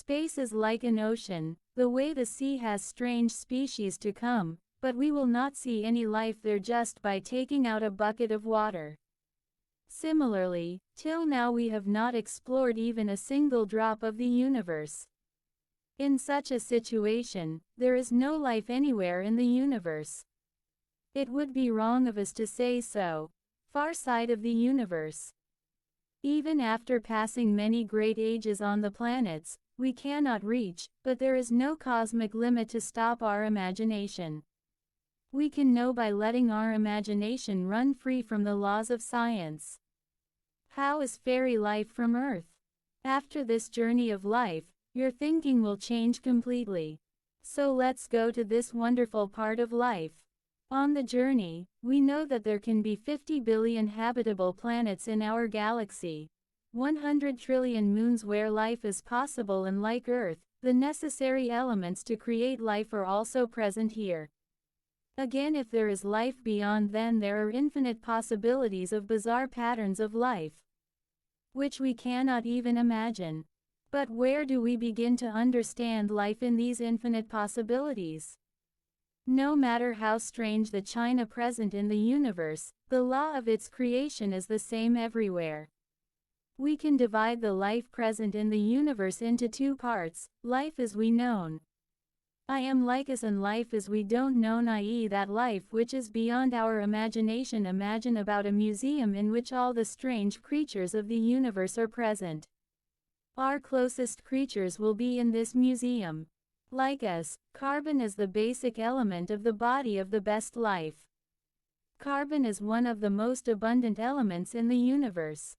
Space is like an ocean, the way the sea has strange species to come, but we will not see any life there just by taking out a bucket of water. Similarly, till now we have not explored even a single drop of the universe. In such a situation, there is no life anywhere in the universe. It would be wrong of us to say so. Far side of the universe. Even after passing many great ages on the planets, we cannot reach, but there is no cosmic limit to stop our imagination. We can know by letting our imagination run free from the laws of science. How is fairy life from Earth? After this journey of life, your thinking will change completely. So let's go to this wonderful part of life. On the journey, we know that there can be 50 billion habitable planets in our galaxy, 100 trillion moons where life is possible, and like Earth, the necessary elements to create life are also present here. Again, if there is life beyond, then there are infinite possibilities of bizarre patterns of life, which we cannot even imagine. But where do we begin to understand life in these infinite possibilities? No matter how strange the china present in the universe, the law of its creation is the same everywhere. We can divide the life present in the universe into two parts: life as we know. I am like us, and life as we don't know, i.e. that life which is beyond our imagination. Imagine about a museum in which all the strange creatures of the universe are present. Our closest creatures will be in this museum. Like us, carbon is the basic element of the body of the best life. Carbon is one of the most abundant elements in the universe.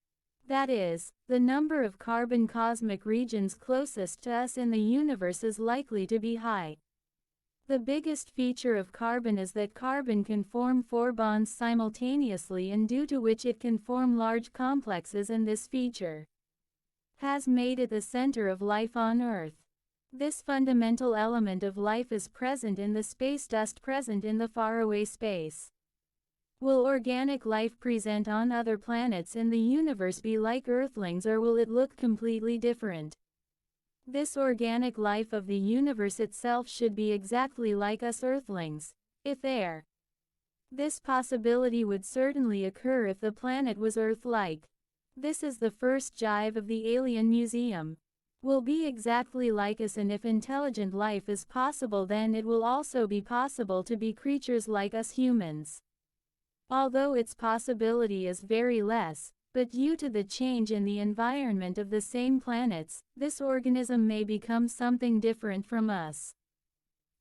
That is, the number of carbon cosmic regions closest to us in the universe is likely to be high. The biggest feature of carbon is that carbon can form 4 bonds simultaneously, and due to which it can form large complexes, and this feature has made it the center of life on Earth. This fundamental element of life is present in the space dust present in the faraway space. Will organic life present on other planets in the universe be like Earthlings, or will it look completely different? This organic life of the universe itself should be exactly like us Earthlings, if there. This possibility would certainly occur if the planet was Earth-like. This is the first jive of the Alien Museum. Will be exactly like us, and if intelligent life is possible, then it will also be possible to be creatures like us humans. Although its possibility is very less, but due to the change in the environment of the same planets, this organism may become something different from us.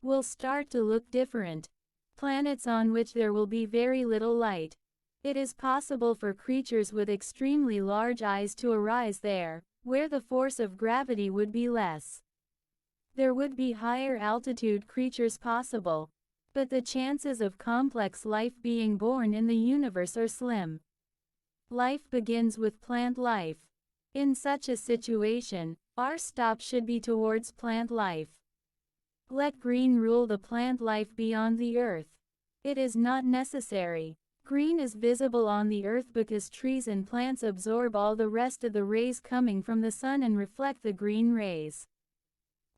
Will start to look different. Planets on which there will be very little light. It is possible for creatures with extremely large eyes to arise there, where the force of gravity would be less. There would be higher altitude creatures possible, but the chances of complex life being born in the universe are slim. Life begins with plant life. In such a situation, our stop should be towards plant life. Let green rule the plant life beyond the Earth. It is not necessary. Green is visible on the Earth because trees and plants absorb all the rest of the rays coming from the sun and reflect the green rays.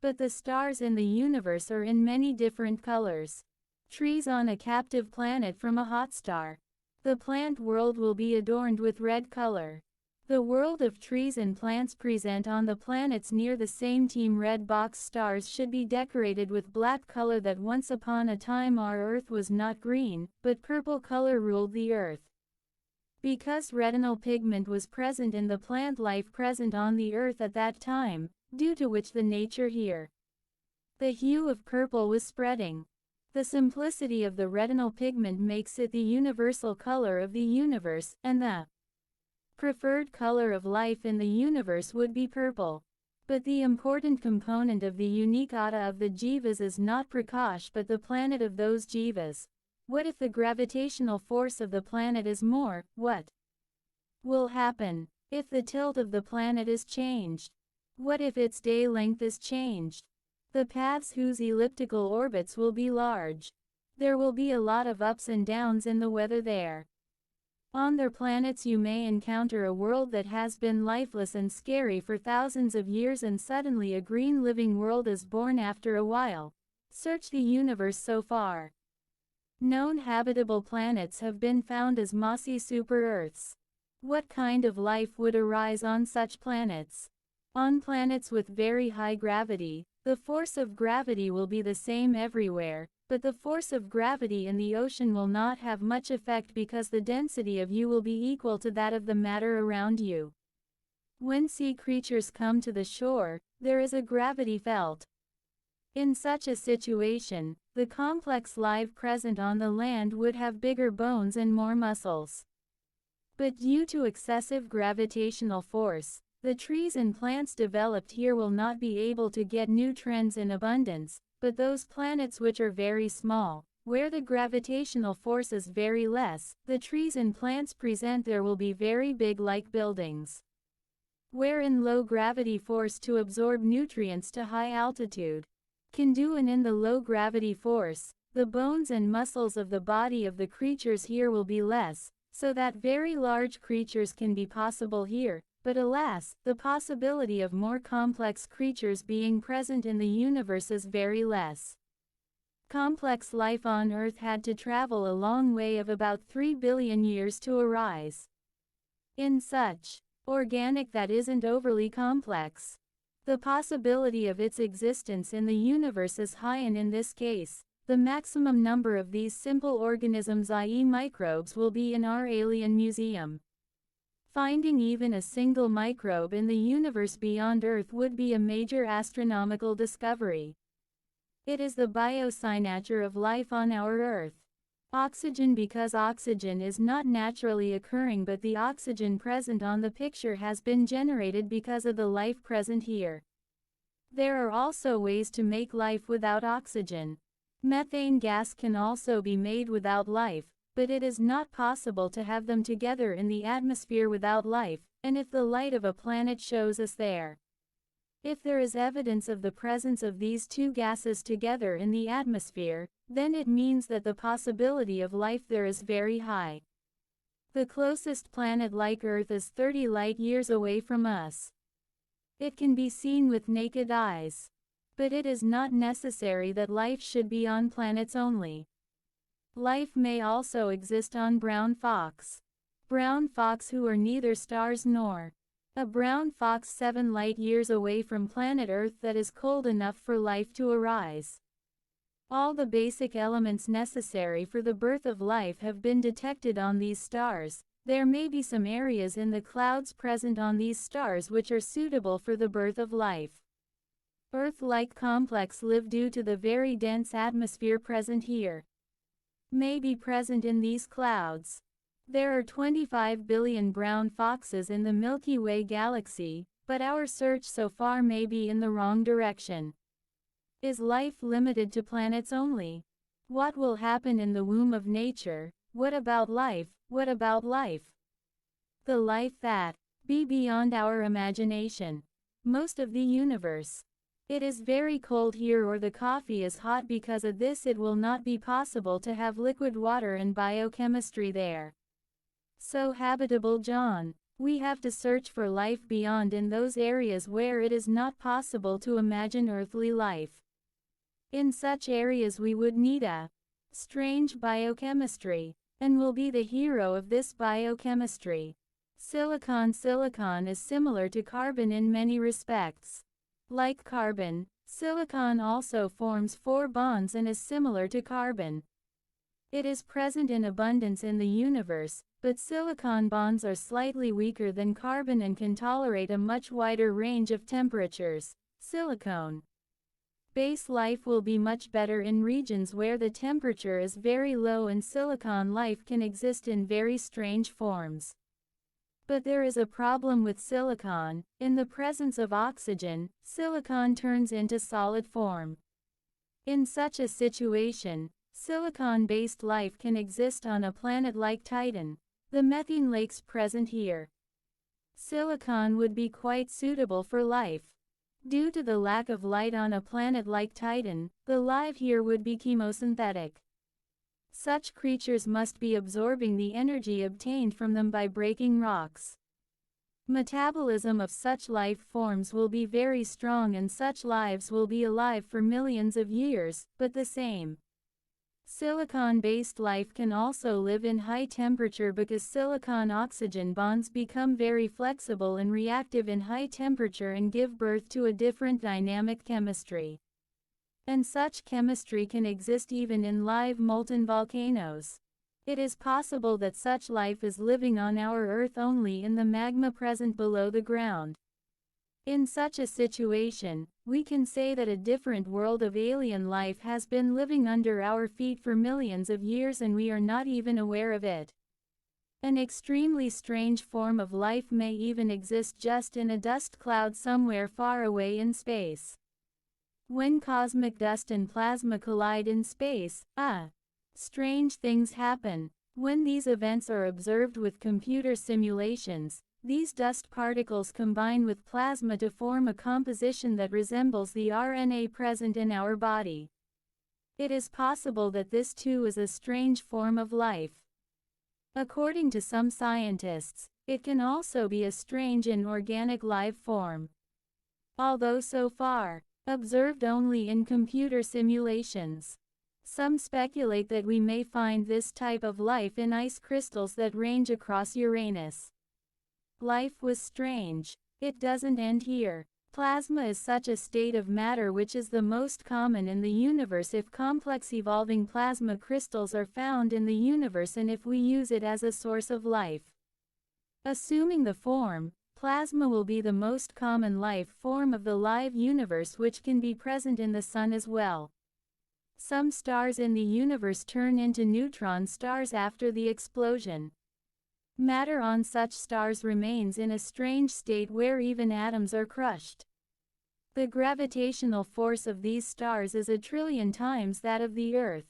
But the stars in the universe are in many different colors. Trees on a captive planet from a hot star. The plant world will be adorned with red color. The world of trees and plants present on the planets near the same team red box stars should be decorated with black color. That once upon a time our Earth was not green, but purple color ruled the Earth. Because retinal pigment was present in the plant life present on the Earth at that time, due to which the nature here, the hue of purple was spreading. The simplicity of the retinal pigment makes it the universal color of the universe, and the preferred color of life in the universe would be purple. But the important component of the unique atta of the jivas is not Prakash but the planet of those jivas. What if the gravitational force of the planet is more? What will happen if the tilt of the planet is changed? What if its day length is changed? The paths whose elliptical orbits will be large. There will be a lot of ups and downs in the weather there. On their planets you may encounter a world that has been lifeless and scary for thousands of years, and suddenly a green living world is born after a while. Search the universe so far. Known habitable planets have been found as mossy super-Earths. What kind of life would arise on such planets? On planets with very high gravity, the force of gravity will be the same everywhere, but the force of gravity in the ocean will not have much effect because the density of you will be equal to that of the matter around you. When sea creatures come to the shore, there is a gravity felt. In such a situation, the complex life present on the land would have bigger bones and more muscles. But due to excessive gravitational force, the trees and plants developed here will not be able to get nutrients in abundance, but those planets which are very small, where the gravitational force is very less, the trees and plants present there will be very big like buildings. Wherein low gravity force to absorb nutrients to high altitude can do, and in the low gravity force, the bones and muscles of the body of the creatures here will be less, so that very large creatures can be possible here, but alas, the possibility of more complex creatures being present in the universe is very less. Complex life on Earth had to travel a long way of about 3 billion years to arise. In such organic that isn't overly complex, the possibility of its existence in the universe is high, and in this case, the maximum number of these simple organisms, i.e. microbes, will be in our alien museum. Finding even a single microbe in the universe beyond Earth would be a major astronomical discovery. It is the biosignature of life on our Earth. Oxygen, because oxygen is not naturally occurring, but the oxygen present on the picture has been generated because of the life present here. There are also ways to make life without oxygen. Methane gas can also be made without life, but it is not possible to have them together in the atmosphere without life, and if the light of a planet shows us there, if there is evidence of the presence of these two gases together in the atmosphere, then it means that the possibility of life there is very high. The closest planet like Earth is 30 light years away from us. It can be seen with naked eyes. But it is not necessary that life should be on planets only. Life may also exist on brown fox. Brown fox who are neither stars nor a brown fox 7 light years away from planet Earth that is cold enough for life to arise. All the basic elements necessary for the birth of life have been detected on these stars. There may be some areas in the clouds present on these stars which are suitable for the birth of life. Earth-like complex live due to the very dense atmosphere present here. May be present in these clouds. There are 25 billion brown foxes in the Milky Way galaxy, but our search so far may be in the wrong direction. Is life limited to planets only? What will happen in the womb of nature? What about life? What about life? The life that be beyond our imagination. Most of the universe. It is very cold here, or the coffee is hot. Because of this it will not be possible to have liquid water and biochemistry there. So habitable John. We have to search for life beyond, in those areas where it is not possible to imagine earthly life. In such areas we would need a strange biochemistry, and will be the hero of this biochemistry. Silicon. Silicon is similar to carbon in many respects. Like carbon, silicon also forms 4 bonds and is similar to carbon. It is present in abundance in the universe, but silicon bonds are slightly weaker than carbon and can tolerate a much wider range of temperatures. Silicone base life will be much better in regions where the temperature is very low, and silicon life can exist in very strange forms. But there is a problem with silicon. In the presence of oxygen, silicon turns into solid form. In such a situation, silicon-based life can exist on a planet like Titan, the methane lakes present here. Silicon would be quite suitable for life. Due to the lack of light on a planet like Titan, the life here would be chemosynthetic. Such creatures must be absorbing the energy obtained from them by breaking rocks. Metabolism of such life forms will be very strong and such lives will be alive for millions of years, but the same silicon-based life can also live in high temperature because silicon-oxygen bonds become very flexible and reactive in high temperature and give birth to a different dynamic chemistry. And such chemistry can exist even in live molten volcanoes. It is possible that such life is living on our Earth only in the magma present below the ground. In such a situation, we can say that a different world of alien life has been living under our feet for millions of years and we are not even aware of it. An extremely strange form of life may even exist just in a dust cloud somewhere far away in space. When cosmic dust and plasma collide in space, strange things happen. When these events are observed with computer simulations, these dust particles combine with plasma to form a composition that resembles the RNA present in our body. It is possible that this too is a strange form of life. According to some scientists, it can also be a strange inorganic life form. Although so far observed only in computer simulations, some speculate that we may find this type of life in ice crystals that range across Uranus. Life was strange. It doesn't end here. Plasma is such a state of matter which is the most common in the universe if complex evolving plasma crystals are found in the universe and if we use it as a source of life. Assuming the form, plasma will be the most common life form of the live universe which can be present in the Sun as well. Some stars in the universe turn into neutron stars after the explosion. Matter on such stars remains in a strange state where even atoms are crushed. The gravitational force of these stars is 1 trillion times that of the Earth.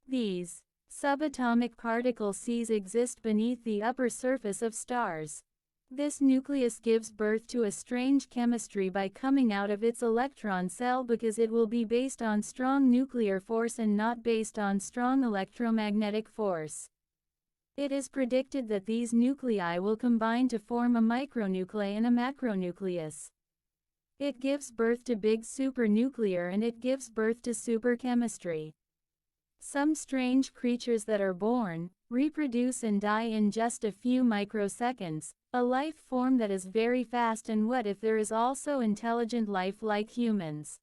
These subatomic particle seas exist beneath the upper surface of stars. This nucleus gives birth to a strange chemistry by coming out of its electron cell because it will be based on strong nuclear force and not based on strong electromagnetic force. It is predicted that these nuclei will combine to form a micronucleus and a macronucleus. It gives birth to big supernuclear and it gives birth to superchemistry. Some strange creatures that are born, reproduce and die in just a few microseconds, a life form that is very fast. And what if there is also intelligent life like humans?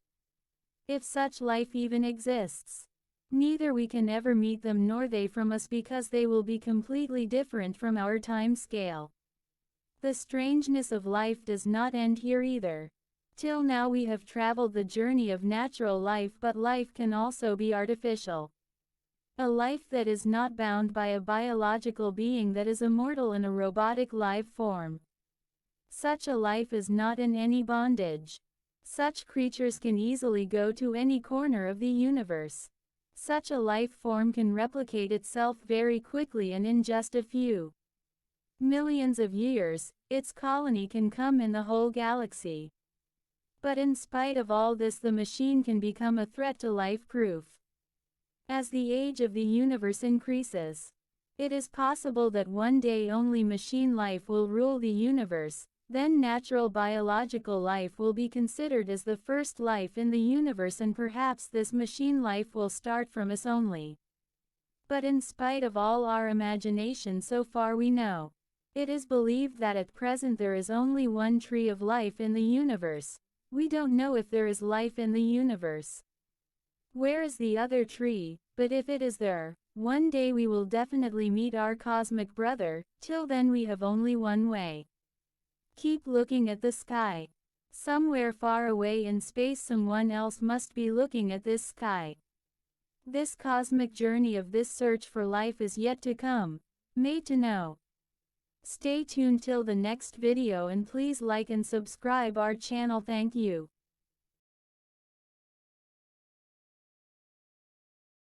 If such life even exists, neither we can ever meet them nor they from us because they will be completely different from our time scale. The strangeness of life does not end here either. Till now we have traveled the journey of natural life, but life can also be artificial. A life that is not bound by a biological being that is immortal in a robotic live form. Such a life is not in any bondage. Such creatures can easily go to any corner of the universe. Such a life form can replicate itself very quickly and in just a few millions of years, its colony can come in the whole galaxy. But in spite of all this, the machine can become a threat to life proof. As the age of the universe increases, it is possible that one day only machine life will rule the universe. Then natural biological life will be considered as the first life in the universe and perhaps this machine life will start from us only. But in spite of all our imagination so far we know, it is believed that at present there is only one tree of life in the universe. We don't know if there is life in the universe. Where is the other tree? But if it is there, one day we will definitely meet our cosmic brother. Till then we have only one way. Keep looking at the sky. Somewhere far away in space someone else must be looking at this sky. This cosmic journey of this search for life is yet to come. Made to know. Stay tuned till the next video and please like and subscribe our channel. Thank you.